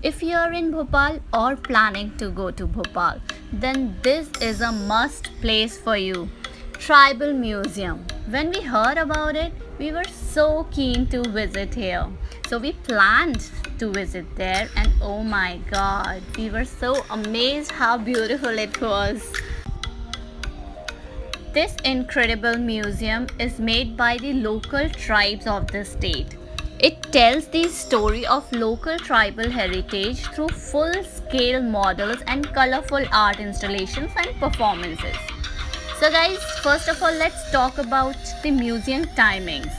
If you're in Bhopal or planning to go to Bhopal, then this is a must place for you. Tribal Museum. When we heard about it, we were so keen to visit here. So we planned to visit there, and oh my god, we were so amazed how beautiful it was. This incredible museum is made by the local tribes of the state. It tells the story of local tribal heritage through full scale models and colorful art installations and performances. So, guys, first of all, let's talk about the museum timings.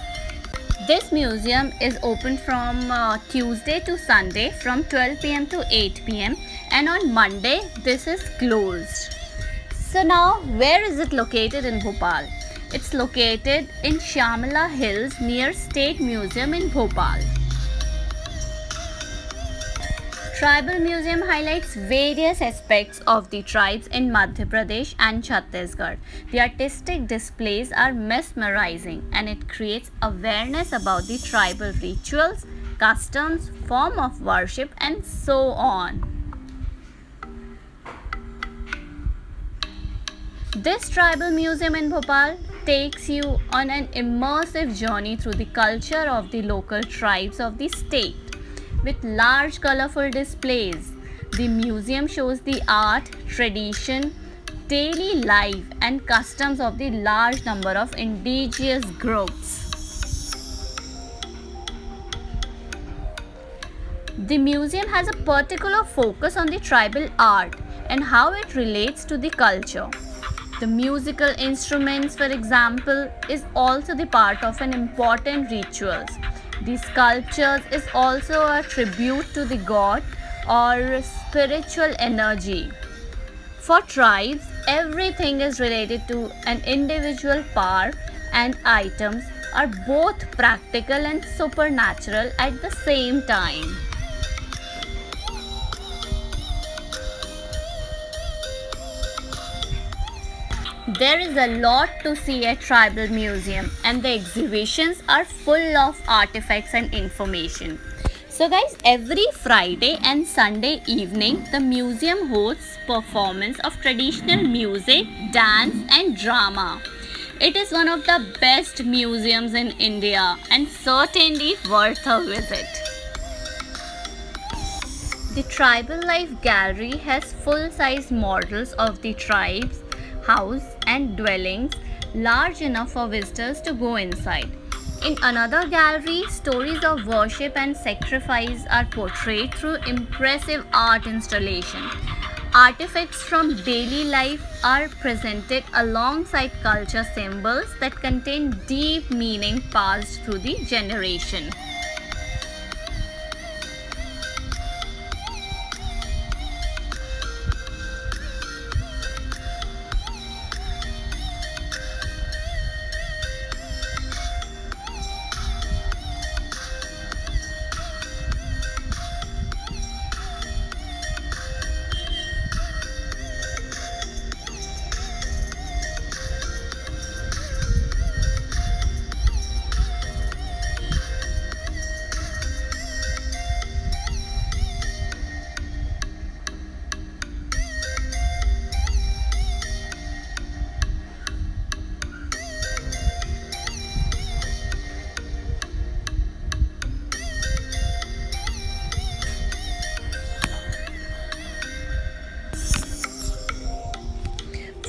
This museum is open from Tuesday to Sunday from 12 p.m. to 8 p.m. and on Monday this is closed. So now where is it located in Bhopal? It's located in Shamala Hills near State Museum in Bhopal. Tribal Museum highlights various aspects of the tribes in Madhya Pradesh and Chhattisgarh. The artistic displays are mesmerizing and it creates awareness about the tribal rituals, customs, form of worship and so on. This tribal museum in Bhopal takes you on an immersive journey through the culture of the local tribes of the state. With large colorful displays, the museum shows the art, tradition, daily life and customs of the large number of indigenous groups. The museum has a particular focus on the tribal art and how it relates to the culture. The musical instruments, for example, is also the part of an important rituals. The sculptures is also a tribute to the god or spiritual energy. For tribes, everything is related to an individual power and items are both practical and supernatural at the same time. There is a lot to see at Tribal Museum and the exhibitions are full of artifacts and information. So guys, every Friday and Sunday evening, the museum hosts performance of traditional music, dance and drama. It is one of the best museums in India and certainly worth a visit. The Tribal Life Gallery has full-size models of the tribes, house and dwellings large enough for visitors to go inside. In another gallery, stories of worship and sacrifice are portrayed through impressive art installation. Artifacts from daily life are presented alongside culture symbols that contain deep meaning passed through the generation.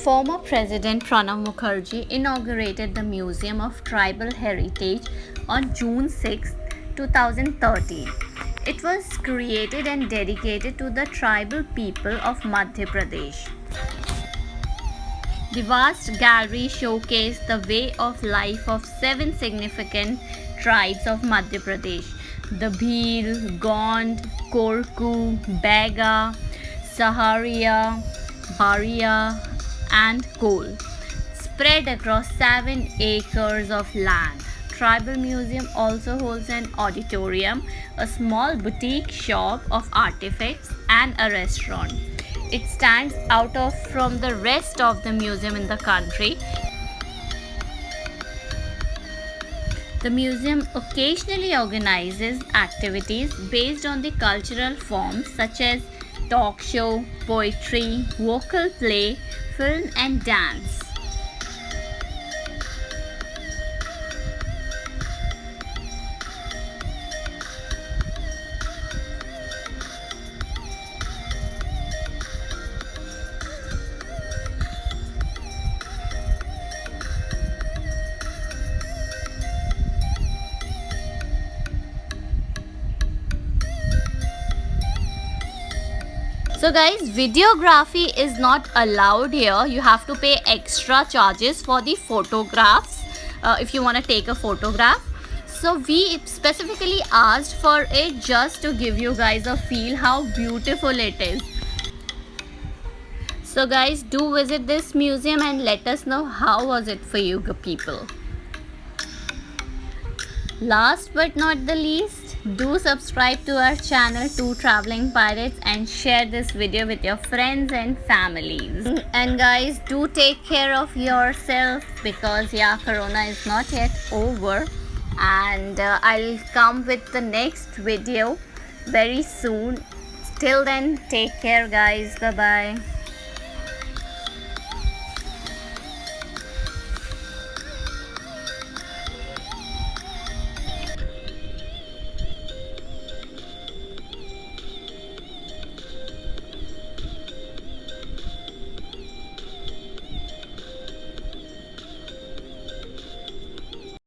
Former President Pranab Mukherjee inaugurated the Museum of Tribal Heritage on June 6, 2013. It was created and dedicated to the tribal people of Madhya Pradesh. The vast gallery showcased the way of life of seven significant tribes of Madhya Pradesh: the Bhil, Gond, Korku, Bega, Saharia, Bharia, and Kol, spread across 7 acres of land. Tribal Museum also holds an auditorium, a small boutique shop of artifacts, and a restaurant. It stands out from the rest of the museum in the country. The museum occasionally organizes activities based on the cultural forms such as talk show, poetry, vocal play, film, and dance. So guys, videography is not allowed here. You have to pay extra charges for the photographs if you want to take a photograph. So we specifically asked for it just to give you guys a feel how beautiful it is. So guys, do visit this museum and let us know how was it for you people. Last but not the least, do subscribe to our channel Two Traveling Pirates and share this video with your friends and families. And guys, do take care of yourself because yeah, corona is not yet over, and I'll come with the next video very soon. Till then, take care guys. Bye bye.